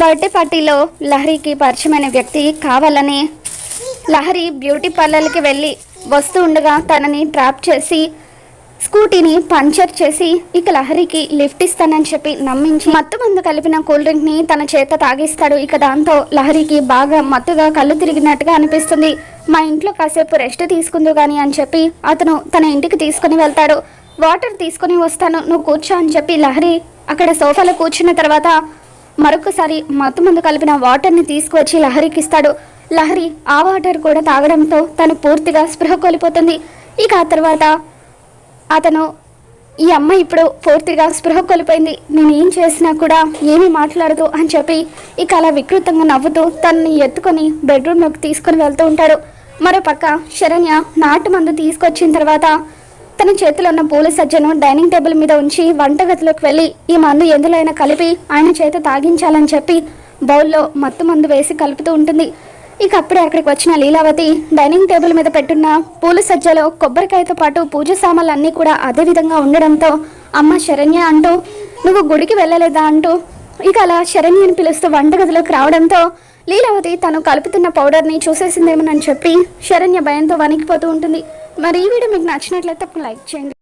Birthday పార్టీలో లహరికి పరిచయమైన వ్యక్తి కావాలని లహరి బ్యూటీ పార్లర్కి వెళ్ళి వస్తూ ఉండగా తనని ట్రాప్ చేసి స్కూటీని పంచర్ చేసి ఇక లహరికి లిఫ్ట్ ఇస్తానని చెప్పి నమ్మించి మత్తు మందు కలిపిన కూల్ డ్రింక్ని తన చేత తాగిస్తాడు. ఇక దాంతో లహరికి బాగా మత్తుగా కళ్ళు తిరిగినట్టుగా అనిపిస్తుంది. మా ఇంట్లో కాసేపు రెస్ట్ తీసుకుందు కానీ అని చెప్పి అతను తన ఇంటికి తీసుకుని వెళ్తాడు. వాటర్ తీసుకుని వస్తాను, నువ్వు కూర్చో అని చెప్పి లహరి అక్కడ సోఫాలో కూర్చున్న తర్వాత మరొకసారి మత్తు మందు కలిపిన వాటర్ని తీసుకువచ్చి లహరికి ఇస్తాడు. లహరి ఆ వాటర్ కూడా తాగడంతో తను పూర్తిగా స్పృహ కోల్పోతుంది. ఇక ఆ తర్వాత అతను ఈ అమ్మాయి ఇప్పుడు పూర్తిగా స్పృహ కోల్పోయింది, నేను ఏం చేసినా కూడా ఏమీ మాట్లాడదు అని చెప్పి ఇక అలా వికృతంగా నవ్వుతూ తనని ఎత్తుకొని బెడ్రూమ్లోకి తీసుకొని వెళ్తూ ఉంటాడు. మరోపక్క శరణ్య నాటు మందు తీసుకొచ్చిన తర్వాత తన చేతిలో ఉన్న పూల సజ్జను డైనింగ్ టేబుల్ మీద ఉంచి వంటగదిలోకి వెళ్ళి ఈ మందు ఎందులో అయినా కలిపి ఆయన చేత తాగించాలని చెప్పి బౌల్లో మత్తు మందు వేసి కలుపుతూ ఉంటుంది. ఇక అప్పుడే అక్కడికి వచ్చిన లీలావతి డైనింగ్ టేబుల్ మీద పెట్టున్న పూల సజ్జలో కొబ్బరికాయతో పాటు పూజ సామాన్లు అన్నీ కూడా అదే విధంగా ఉండడంతో అమ్మ శరణ్య అంటూ నువ్వు గుడికి వెళ్ళలేదా అంటూ ఇక అలా శరణ్యని పిలుస్తూ వంటగదిలోకి రావడంతో లీలావతి తను కలుపుతున్న పౌడర్ని చూసేసిందేమోనని చెప్పి శరణ్య భయంతో వణికిపోతూ ఉంటుంది. మరి ఈ వీడియో మీకు నచ్చినట్లయితే లైక్ చేయండి.